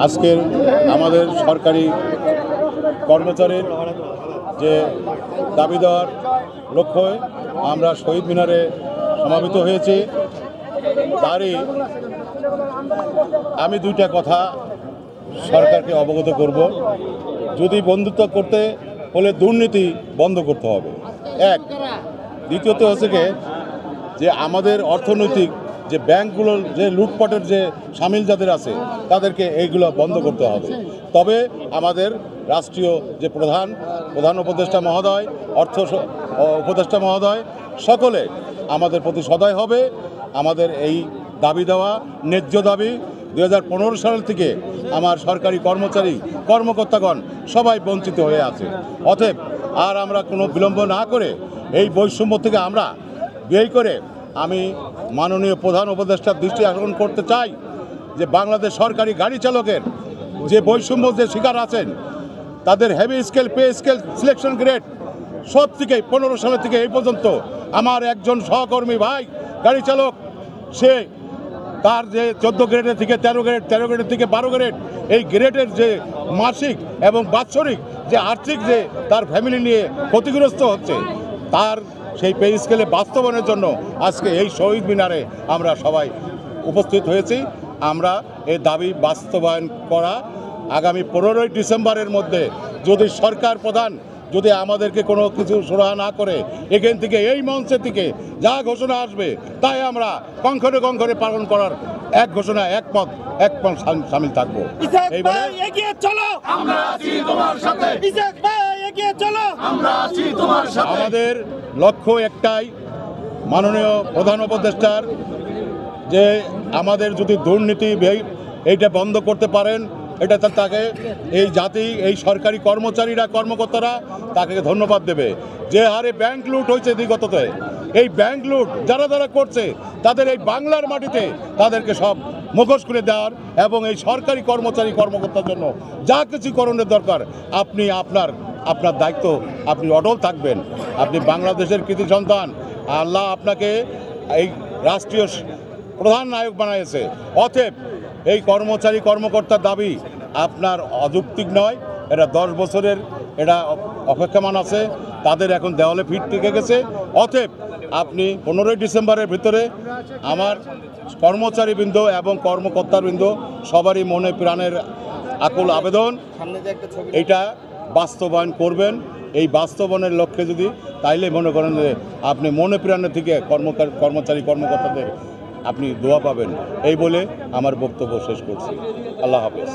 আজকের আমাদের সরকারি কর্মচারীর যে দাবি দেওয়ার লক্ষ্যে আমরা শহীদ মিনারে সমাবেত হয়েছি। তারই আমি দুইটা কথা সরকারকে অবগত করব। যদি বন্ধুত্ব করতে হলে দুর্নীতি বন্ধ করতে হবে, এক। দ্বিতীয়ত হচ্ছে যে আমাদের অর্থনৈতিক যে ব্যাংকগুলোর যে লুটপাটের যে সামিল যাদের আছে তাদেরকে এইগুলো বন্ধ করতে হবে। তবে আমাদের রাষ্ট্রীয় যে প্রধান উপদেষ্টা মহোদয়, অর্থ উপদেষ্টা মহোদয় সকলে আমাদের প্রতি সদয় হবে। আমাদের এই দাবি দেওয়া ন্যায্য দাবি 2015 সাল থেকে আমার সরকারি কর্মকর্তাগণ সবাই বঞ্চিত হয়ে আছে। অতএব আর আমরা কোনো বিলম্ব না করে এই বৈষম্য থেকে আমরা বের করে আমি মাননীয় প্রধান উপদেষ্টার দৃষ্টি আকর্ষণ করতে চাই যে বাংলাদেশ সরকারি গাড়ি চালকের যে বৈষম্য যে শিকার আছেন তাদের heavy scale pay scale selection grade সব থেকে 15 সালের থেকে এই পর্যন্ত আমার একজন সহকর্মী ভাই গাড়ি চালক, সে তার যে 14 গ্রেডের থেকে 13 গ্রেড, 13 গ্রেডের থেকে 12 গ্রেড, এই গ্রেডের যে মাসিক এবং বাৎসরিক যে আর্থিক যে তার ফ্যামিলি নিয়ে ক্ষতিগ্রস্ত হচ্ছে, তার সেই পে স্কেলে বাস্তবায়নের জন্য আজকে এই শহীদ মিনারে আমরা সবাই উপস্থিত হয়েছি। আমরা এই দাবি বাস্তবায়ন করা আগামী 15ই ডিসেম্বরের মধ্যে যদি সরকার প্রধান যদি আমাদেরকে কোনো কিছু সুরাহা না করে এখান থেকে এই মঞ্চের থেকে যা ঘোষণা আসবে তাই আমরা কঙ্করে কঙ্করে পালন করার এক ঘোষণা একমত সামিল থাকবো। আমাদের লক্ষ্য একটাই, মাননীয় প্রধান উপদেষ্টার যে আমাদের যদি দুর্নীতি এইটা বন্ধ করতে পারেন, এটা তাকে এই জাতি এই সরকারি কর্মকর্তারা তাকে ধন্যবাদ দেবে। যে হারে ব্যাংক লুট হয়েছে বিগততে, এই ব্যাংক লুট যারা করছে তাদের এই বাংলার মাটিতে তাদেরকে সব মুখোশ করে দেওয়ার এবং এই সরকারি কর্মকর্তার জন্য যা কিছু করণের দরকার আপনি আপনার দায়িত্ব আপনি অটল থাকবেন। আপনি বাংলাদেশের কৃতি সন্তান, আল্লাহ আপনাকে এই রাষ্ট্রীয় প্রধান নায়ক বানিয়েছে। অতএব এই কর্মকর্তার দাবি আপনার অযৌক্তিক নয়, এটা 10 বছরের এটা অপেক্ষমান আছে, তাদের এখন দেওয়ালে ফিট থেকে গেছে। অতএব আপনি 15ই ডিসেম্বরের ভিতরে আমার কর্মচারীবৃন্দ এবং কর্মকর্তাবৃন্দ সবারই মনে প্রাণের আকুল আবেদন এটা বাস্তবায়ন করবেন। এই বাস্তবায়নের লক্ষ্যে যদি তাইলে মনে করেন যে আপনি মনে প্রাণের থেকে কর্মকর্তাদের আপনি দোয়া পাবেন। এই বলে আমার বক্তব্য শেষ করছি। আল্লাহ হাফেজ।